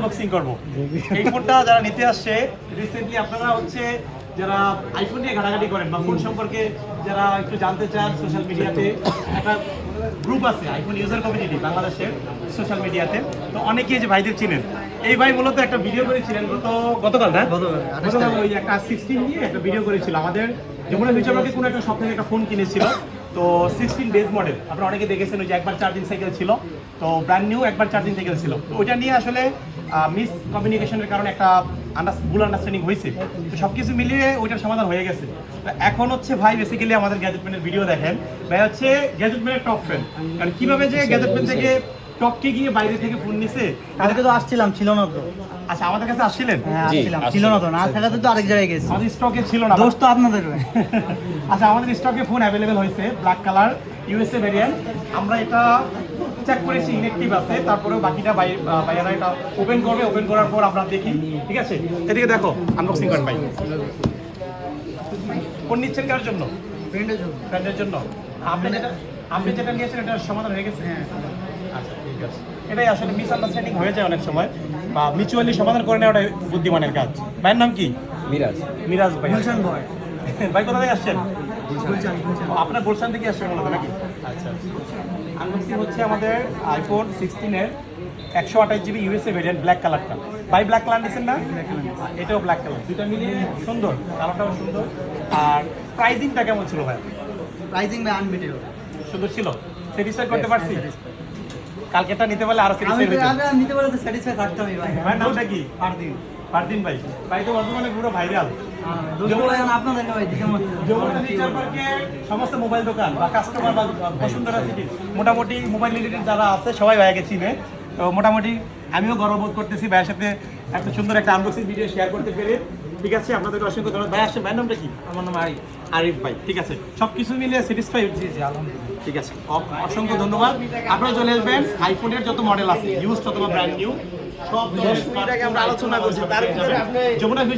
Unboxing করব। এই ফোনটা যারা নিতে আসছে রিসেন্টলি, আপনারা হচ্ছে যারা আইফোন নিয়ে ঘাটাঘাটি করেন বা ফোন সম্পর্কে যারা একটু জানতে চান, সোশ্যাল মিডিয়াতে একটা গ্রুপ আছে আইফোন ইউজার কমিউনিটি বাংলাদেশের সোশ্যাল মিডিয়াতে, তো অনেকেই যে ভাইদের চিনেন। এই ভাই মূলত একটা ভিডিও করেছিলেন গতকাল না, গতকাল ওই একটা 16 নিয়ে একটা ভিডিও করেছিল আমাদের যমুনা ফিউচার পার্কে কোনো একটা শপ থেকে একটা ফোন কিনেছিল। তো 16 বেস মডেল, আপনারা অনেকে দেখেছেন ওই যে একবার চার্জিং সাইকেল ছিল, তো ব্র্যান্ড নিউ একবার চার্জিং সাইকেল ছিল। তো ওইটা নিয়ে আসলে মিস কমিউনিকেশনের কারণে একটা ভুল আন্ডারস্ট্যান্ডিং হয়েছে, তো সব কিছু মিলিয়ে ওইটার সমাধান হয়ে গেছে। তো এখন হচ্ছে ভাই বেসিক্যালি আমাদের গ্যাজেটম্যানের ভিডিও দেখেন, ভাই হচ্ছে গ্যাজেটম্যানের টপ ফ্যান, কারণ কীভাবে যে গ্যাজেটম্যান থেকে টপকে গিয়ে বাইরে থেকে ফোন নিছে। কালকে তো আসছিলাম, ছিল না তো। আচ্ছা, আমাদের কাছে আসছিলেন? হ্যাঁ আসছিলাম, ছিল না তো, না থাকাতে তো আরেক জায়গায় গেছি। আমাদের স্টকে ছিল না, দোষ তো আপনাদের। আচ্ছা, আমাদের স্টকে ফোন অ্যাভেলেবেল হয়েছে ব্ল্যাক কালার ইউএসএ ভ্যারিয়েন্ট। আমরা এটা চেক করেছি ইনঅ্যাক্টিভ আছে, তারপরেও বাকিটা ভাইয়ারা এটা ওপেন করবে, ওপেন করার পর আমরা দেখি। ঠিক আছে, এদিকে দেখো, আনবক্সিং করেন ভাই। ফোন নিচ্ছেন কার জন্য? ফ্রেন্ডের জন্য। আপনি যেটা নিয়েছেন এটার সমাধান হয়ে গেছে? হ্যাঁ। আচ্ছা, ঠিক আছে। এটাই আসলে মিসআন্ডারস্ট্যান্ডিং হয়ে যায় অনেক সময়, বা মিউচুয়ালি সমাধান করে নেওয়াটা বুদ্ধিমানের কাজ। ভাইয়ের নাম কি? মিরাজ ভাই। গুলশান ভাই। ভাই কোথা থেকে আসছেন? আপনার গুলশান থেকে আসছেন বলতে নাকি? আচ্ছা, আনবক্সিং হচ্ছে আমাদের আইফোন 16-এর 128 জিবি ইউএসএ ভেরিয়েন্ট ব্ল্যাক কালারটা। ভাই ব্ল্যাক কালার নিচ্ছেন না? এটাও ব্ল্যাক কালার, দুইটা মিলিয়ে সুন্দর, কালারটাও সুন্দর। আর প্রাইসিংটা কেমন ছিল ভাই? প্রাইসিং ভাই আনবিটেবল, সুন্দর ছিল, স্যাটিসফাই করতে পারছি। কালকেটা নিতে পারলে আরো স্যাটিসফাই হতো। আমি নিতে পারলে তো স্যাটিসফাই থাকতাম ভাই। ভাই নামটা কি? পারদিন। পারদিন ভাই। ভাই তো বর্তমানে পুরো ভাইরাল। আপনাদের ভাই দেখে যমুনা ফিউচার পার্কে সমস্ত মোবাইল দোকান বা কাস্টমার বা বসুন্ধরা সিটি মোটামুটি মোবাইল রিলেটেড যারা আছে সবাই ভাইয়াকে চিনে। তো মোটামুটি আমিও গর্ববোধ করতেছি ভাইয়ের সাথে এত সুন্দর একটা আনবক্সিং ভিডিও শেয়ার করতে পেরে। ঠিক আছে, আপনাদেরকে অসংখ্য ধন্যবাদ। ভাই আসছে, ভাইয়ের নামটা কি? আমার নাম আরিফ ভাই। ঠিক আছে, সব কিছু মিলিয়ে স্যাটিসফাই? জি জি, আলহামদুলিল্লাহ। ঠিক আছে, অসংখ্য ধন্যবাদ। আপনারা চলে আসবেন, আইফোনের যত মডেল আছে ইউজড অথবা ব্র্যান্ড নিউ সব আমরা আলোচনা করছি, তার যমুনা